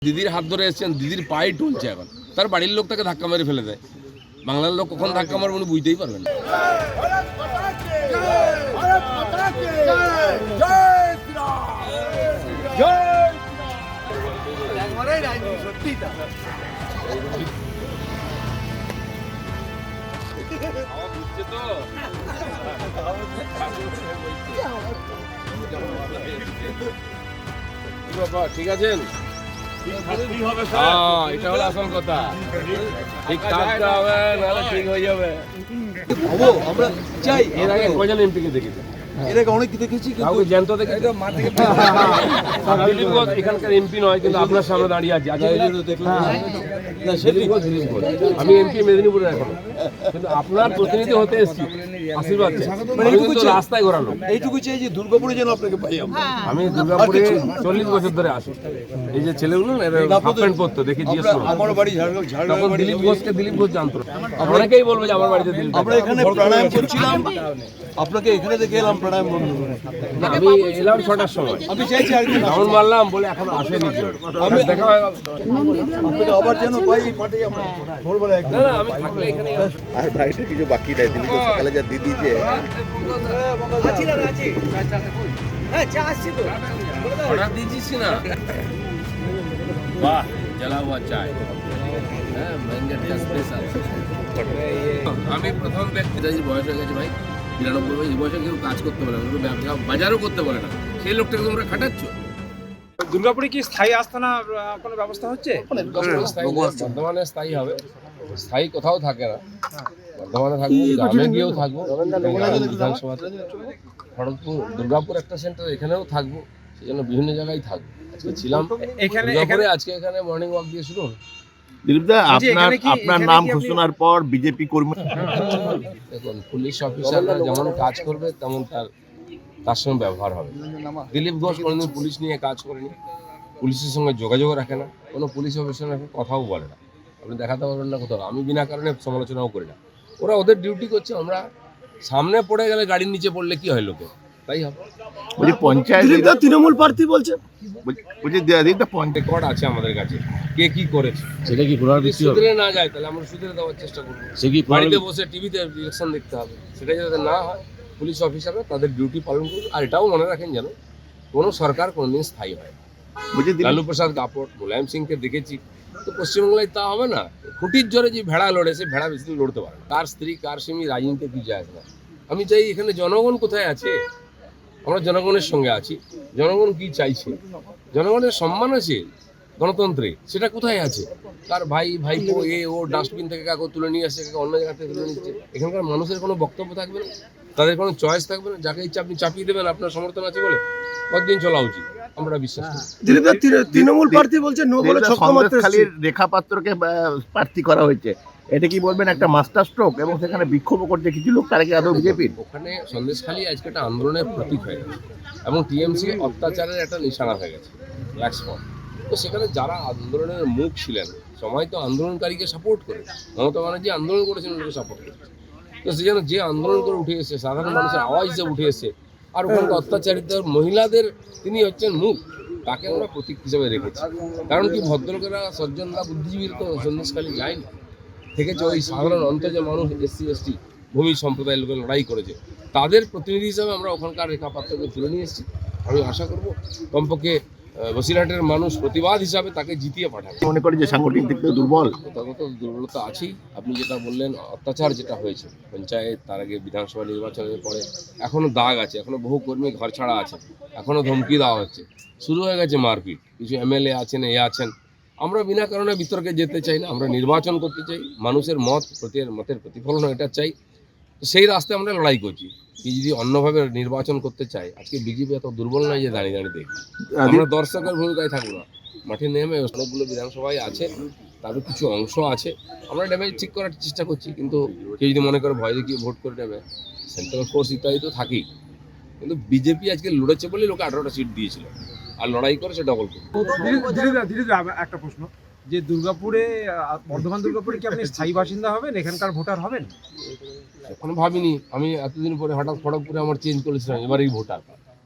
দিদির হাত ধরে এসেছেন, দিদির পায়ে টুলছে এখন, তার বাড়ির লোক তাকে ধাক্কা মেরে ফেলে দেয়। বাংলার লোক কখন ধাক্কা মারবে উনি বুঝতেই পারবেন না। ঠিক আছেন? এটা হলো আসল কথা। ঠিক থাকতে হবে, নাহলে ঠিক হয়ে যাবে। আমরা চাই। এর আগে কয়জন এমপিকে দেখেছেন? এর আগে অনেক দেখেছি, কাউকে জ্যান্ত দেখে দিলীপ ঘোষ এখানকার এমপি নয়, কিন্তু আপনার সামনে দাঁড়িয়ে আছে। আমি এমপি মেদিনীপুরে এখন, কিন্তু আপনার প্রতিনিধি হতে এসেছি, আশীর্বাদ রাস্তায় ঘোরানো। এইটুকু চাই যে দুর্গাপুরে যেন আপনাকে পাই। আমি দুর্গাপুরে 40 বছর ধরে আসি। এই যে ছেলেগুলো না, এরা হাফ প্যান্ট পরতো, দেখে জিজ্ঞেস করো। আমার বাড়ি ঝাড়গ্রাম। তখন দিলীপ ঘোষকে দিলীপ ঘোষ জানতো। অনেকেই বলবে যে আমার বাড়িতে দিলীপ। আমরা এখানে প্রাণায়াম করছিলাম, আপনাকে এখানে দেখে এলাম প্রাণায়াম বন্ধ। আমি এলাম 6টার সময়, আমি চাইছি আর কি রাউন্ড মারলাম বলে এখন আসেনি কেউ। আমি দেখা হয়ে গেল। আপনাকে আবার যেন পাই, পাঠাই আমরা ভোরবেলা না না, আমি থাকলে এখানে আর বাড়িতে কিছু বাকি নাই। দিলীপ সকালে যা দিদি যে অর্ডার দিয়েছিস না? বাহ, জ্বালা হুয়া চায়। হ্যাঁ, ম্যাঙ্গের টা স্পেশাল। আমি প্রথম ব্যক্তি, বয়স হয়ে গেছে ভাই 93, এই বয়সে কেউ কাজ করতে বলে না, ব্যবসা বাজারও করতে বলে না, সেই লোকটাকে তোমরা খাটাচ্ছ। দুর্গাপুরে কি স্থায়ী আস্তানার কোনো ব্যবস্থা হচ্ছে? বর্ধমানে স্থায়ী হবে, স্থায়ী কোথাও থাকে না। বর্ধমানে থাকবো, গ্রামে গিয়েও থাকবো, বিধানসভাতে, খড়গপুর, দুর্গাপুর একটা সেন্টার, এখানেও থাকবো। সেই জন্য বিভিন্ন জায়গায় থাকবো। আজকে ছিলাম দুর্গাপুরে, আজকে এখানে মর্নিং ওয়াক দিয়ে শুরু হলো। দিলীপদা, আপনার নাম ঘোষণার পর বিজেপি কর্মী, দেখুন, পুলিশ অফিসাররা যেমন কাজ করবে তেমন তার সঙ্গে ব্যবহার হবে। দিলীপ ঘোষ কোনোদিন পুলিশ নিয়ে কাজ করেনি, পুলিশের সঙ্গে যোগাযোগ রাখে না, কোনো পুলিশ অফিসারের কথাও বলে না। আপনি দেখাতে পারবেন না কোথাও। আমি বিনা কারণে সমালোচনাও করি না। ওরা ওদের ডিউটি করছে। আমরা সামনে পড়ে গেলে, গাড়ির নিচে পড়লে কি হয় লোকে, তাই হবে। বলছি পঞ্চায়েত তৃণমূল প্রার্থী বলছে, বলছি রেকর্ড আছে আমাদের কাছে, কে কি করেছে। সেটা কি পুনরাবৃত্তি হবে? সুধরে না যায় তাহলে আমরা সুধরে দেওয়ার চেষ্টা করবো। সে কি বাড়িতে বসে টিভিতে ইলেকশন দেখতে হবে, সেটা যাতে না হয়। পুলিশ অফিসাররা তাদের ডিউটি পালন করবে। আর এটাও মনে রাখেন যেন কোনো সরকার কোনোদিন স্থায়ী হয় না। লালু প্রসাদ কাপড়, মুলায়ম সিংকে দেখেছি, তো পশ্চিমবাংলায় তা হবে না। খুঁটির জোরে যে ভেড়া লড়ে, সে ভেড়া বেশি লড়তে পারে না। কার স্ত্রী কার স্বামী রাজনীতিতে কি যায় না। আমি চাই এখানে জনগণ কোথায় আছে, আমরা জনগণের সঙ্গে আছি। জনগণ কি চাইছে, জনগণের সম্মান আছে গণতন্ত্রে, সেটা কোথায় আছে? তার ভাইপো ও ডাস্টবিন থেকে কাগজ তুলে নিয়ে আসছে, অন্য জায়গা থেকে তুলে নিচ্ছে। এখানকার মানুষের কোনো বক্তব্য থাকবে না, তাদের কোনো চয়েস থাকবে না। যাকে ইচ্ছা আপনি চাপিয়ে দেবেন আপনার সমর্থন আছে বলে। কতদিন চলা উচিত আমরা বিশ্বাস করি। তৃণমূল প্রার্থী বলছে নো বলে খালির রেখা পাত্রকে প্রার্থী করা হয়েছে, এটা কি বলবেন একটা মাস্টার স্ট্রোক? এবং সেখানে বিক্ষোভ করছে কিছু লোক, তারা কি আদৌ বিজেপির? ওখানে সন্দেশখালী আজকে একটা আন্দোলনের প্রতীক হয়ে গেছে, এবং টিএমসি অত্যাচারের একটা নিশানা হয়ে গেছে, ব্ল্যাক স্পট। তো সেখানে যারা আন্দোলনের মুখ ছিলেন, সবাই তো আন্দোলনকারীকে সাপোর্ট করে। মমতা ব্যানার্জি আন্দোলন করেছেন, ওটাকে সাপোর্ট করেছে। তো সেজন্য যে আন্দোলন করে উঠে এসেছে, সাধারণ মানুষের আওয়াজ যে উঠে এসেছে, আর ওখানকার অত্যাচারিত মহিলাদের তিনি হচ্ছেন মুখ, তাকে আমরা প্রতীক হিসেবে রেখেছি। কারণ কি, ভদ্রলোকেরা, সজ্জনরা, বুদ্ধিজীবীরা তো সন্দেশখালী যায়নি, থেকেছে ওই সাধারণ অন্তর্জ মানুষ, SC ST ভূমি সম্প্রদায়ের লোকের লড়াই করেছে, তাদের প্রতিনিধি হিসাবে আমরা ওখানকার রেখাপাত্রকে তুলে নিয়ে এসেছি। আমি আশা করব কমপক্ষে বসিরহাটের মানুষ প্রতিবাদ হিসাবে তাকে জিতিয়ে পাঠাবে। মনে করি যে সাংগঠনিক দিক থেকে দুর্বল, তত দুর্বলতা আছেই। আপনি যেটা বললেন, অত্যাচার যেটা হয়েছে পঞ্চায়েত, তার আগে বিধানসভা নির্বাচনের পরে, এখনও দাগ আছে, এখনও বহু কর্মী ঘর ছাড়া আছে, এখনও ধমকি দেওয়া হচ্ছে, শুরু হয়ে গেছে মারপিট। কিছু MLA আছেন, আছেন। আমরা বিনা কারণে বিতর্কে যেতে চাই না, আমরা নির্বাচন করতে চাই, মানুষের মতের প্রতিফলন এটা চাই। সেই রাস্তায় আমরা লড়াই করছি। কি যদি অন্যভাবে নির্বাচন করতে চাই, আজকে বিজেপি এত দুর্বল নয় যে দাঁড়িয়ে দাঁড়িয়ে দেখি। আমরা দর্শকের ভূমিকায় থাকবো না, মাঠে নেমে অনেকগুলো বিধানসভায় আছে, তাদের কিছু অংশ আছে, আমরা ড্যামেজ ঠিক করার চেষ্টা করছি। কিন্তু কেউ যদি মনে করে ভয় দেখিয়ে ভোট করে নেবে, সেন্ট্রাল ফোর্স ইত্যাদি তো থাকেই। কিন্তু বিজেপি আজকে লড়েছে বলে লোকে 18টা সিট দিয়েছিল, আর লড়াই করে সে ডবল করে। একটা প্রশ্ন, যে দুর্গাপুরে, বর্ধমান দুর্গাপুরে কি আপনি স্থায়ী বাসিন্দা হবেন, এখানকার ভোটার হবেন? এখনো ভাবিনি। আমি এতদিন পরে হঠাৎ খড়গপুরে আমার চেঞ্জ করেছিলাম, এবারেই ভোটার।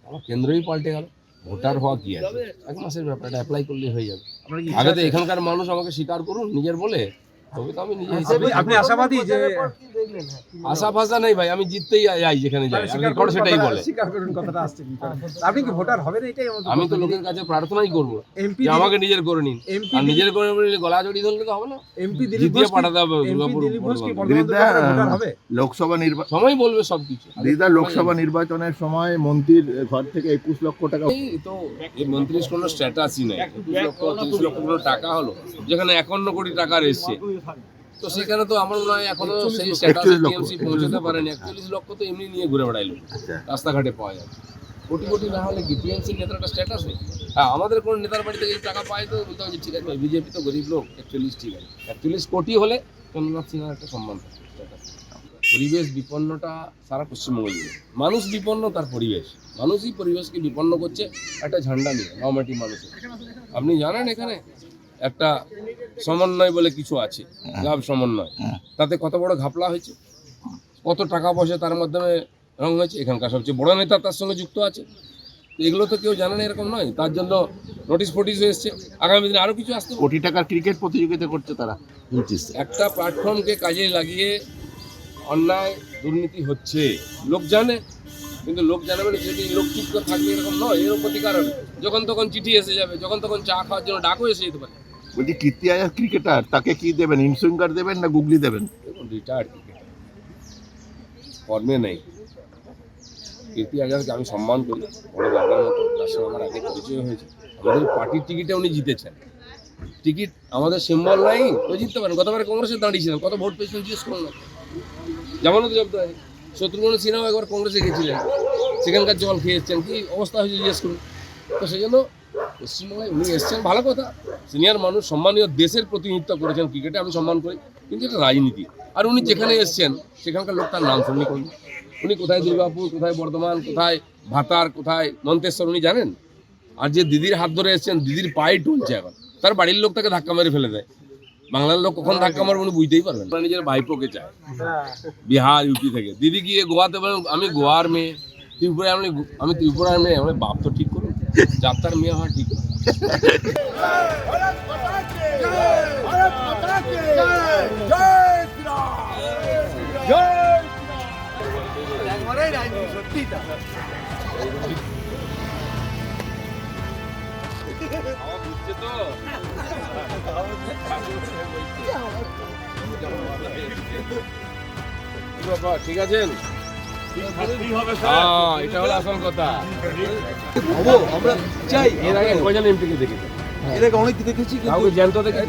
আমার কেন্দ্রই পাল্টে গেল। ভোটার হওয়া কি আছে, 1 মাসের ব্যাপার, এটা অ্যাপ্লাই করলেই হয়ে যাবে। আপনার কি আগে তো এখানকার মানুষ আমাকে স্বীকার করুন নিজের বলে, তবে তো আমি নিজে আপনি আশাবাদী যে আশা ফাশা নেই ভাই, আমি জিততেই যাই যেখানে যাই, রেকর্ড সেটাই বলে। স্বীকার করুন কথাটা আসছে কি করে। আপনি কি ভোটার হবেন এটাই আমাদের আমি তো লোকের কাছে প্রার্থনাই করবো এমপি যে আমাকে নিজের করে নিন, আর নিজের করে নিলে গলা জড়ি ধরলে তো হবে না, এমপি জিতিয়ে পাঠাতে হবে দুর্গাপুর। দিলীপ ঘোষ কি বর্ধমান দিলীপ দা, দুর্গাপুরে ভোটার হবে? লোকসভা নির্বাচন সময় বলবে সবকিছু। দিদা লোকসভা নির্বাচনের সময় মন্ত্রীর ঘর থেকে 21 লক্ষ টাকা এই তো এই মন্ত্রীর কোনো স্ট্যাটাসই নেই, 21 লক্ষ 30 লক্ষ কোনো টাকা হলো, যেখানে 51 কোটি টাকা এসছে, তো সেখানে তো আমার মনে হয় এখনো সেই স্ট্যাটাসে 41 লক্ষ, টিএমসি পৌঁছাতে পারেনি। 41 লক্ষ তো এমনি নিয়ে ঘুরে বেড়াইলো, রাস্তাঘাটে পাওয়া যায়। কোটি কোটি না হলে কি টিএমসি নেতার একটা স্ট্যাটাস নেই? হ্যাঁ, আমাদের কোনো নেতার বাড়ি থেকে টাকা পায় তো বলতে হবে ঠিক আছে, বিজেপি তো গরিব লোক, 41 ঠিক আছে, 41 কোটি হলে চন্দ্রনাথ সিনহার একটা সম্মান থাকে, স্ট্যাটাস। পরিবেশ বিপন্নটা সারা পশ্চিমবঙ্গ জুড়ে, মানুষ বিপন্ন, তার পরিবেশ, মানুষই পরিবেশকে বিপন্ন করছে একটা ঝান্ডা নিয়ে, নর্মাটি মানুষের। আপনি জানেন এখানে একটা সমন্বয় বলে কিছু আছে, লাভ সমন্বয়, তাতে কত বড় ঘাপলা হয়েছে, কত টাকা পয়সা তার মাধ্যমে রং হয়েছে, এখানকার সবচেয়ে বড় নেতা তার সঙ্গে যুক্ত আছে। তো এগুলো তো কেউ জানে না, এরকম নয়, তার জন্য নোটিশ ফোটিশ এসছে, আগামী দিনে আরও কিছু আসতে পারে। কোটি টাকার ক্রিকেট প্রতিযোগিতা করছে তারা। একটা প্ল্যাটফর্মকে কাজে লাগিয়ে অন্যায় দুর্নীতি হচ্ছে, লোক জানে, কিন্তু লোক জানে মানে যদি লোক চুপ করে থাকবে এরকম নয়, এর প্রতিকার হবে, যখন তখন চিঠি এসে যাবে, যখন তখন চা খাওয়ার জন্য ডাকও এসে যেতে পারে। বলছি কীর্তি আজাদ ক্রিকেটার, তাকে কি দেবেন, ইনসুইঙ্গার দেবেন না গুগলি দেবেন? দেখুন রিটায়ার্ড ক্রিকেটার, ফর্মে নেই। কীর্তি আজাদকে আমি সম্মান করি, বড় দাদার মতো, তার সঙ্গে আমার আগে পরিচয় হয়েছে, আমাদের পার্টির টিকিটে উনি জিতেছেন, টিকিট আমাদের সিম্বল নাই, তো জিততে পারেন। গতবারে কংগ্রেসে দাঁড়িয়েছিলেন, কত ভোট পেয়েছিলেন জিজ্ঞেস করুন না, জামানত জব্দ হয়। শত্রুঘ্ন সিনহাও একবার কংগ্রেসে গেছিলেন, সেখানকার জল খেয়েছেন, কি অবস্থা হয়েছে জিজ্ঞেস করুন। তো সেই জন্য পশ্চিমবাংলায় উনি এসছেন, ভালো কথা, সিনিয়র মানুষ, সম্মানীয়, দেশের প্রতিনিধিত্ব করেছেন ক্রিকেটে, আমি সম্মান করি, কিন্তু এটা রাজনীতি। আর উনি যেখানে এসছেন সেখানকার লোক তার নাম শুননি করুন, উনি কোথায় দুর্গাপুর, কোথায় বর্ধমান, কোথায় ভাতার, কোথায় মন্তেশ্বর উনি জানেন? আর যে দিদির হাত ধরে এসছেন, দিদির পায়ে টুলছে এখন, তার বাড়ির লোক তাকে ধাক্কা মেরে ফেলে দেয়, বাংলার লোক কখন ধাক্কা মারবে উনি বুঝতেই পারবেন না। নিজের ভাইপোকে চায় বিহার ইউপি থেকে, দিদি গিয়ে গোয়াতে বলেন আমি গোয়ার মেয়ে, ত্রিপুরায় আমি ত্রিপুরার মেয়ে, আমার বাপ তো ঠিক করুন, যাত্রার মেয়ে হয় ঠিক। ঠিক আছেন? এটা হলো আসল কথা। আমরা চাই, এর আগে কয়জন এমপিকে দেখেছেন? এর আগে অনেক দেখেছি, কিন্তু কাউকে জ্যান্ত দেখে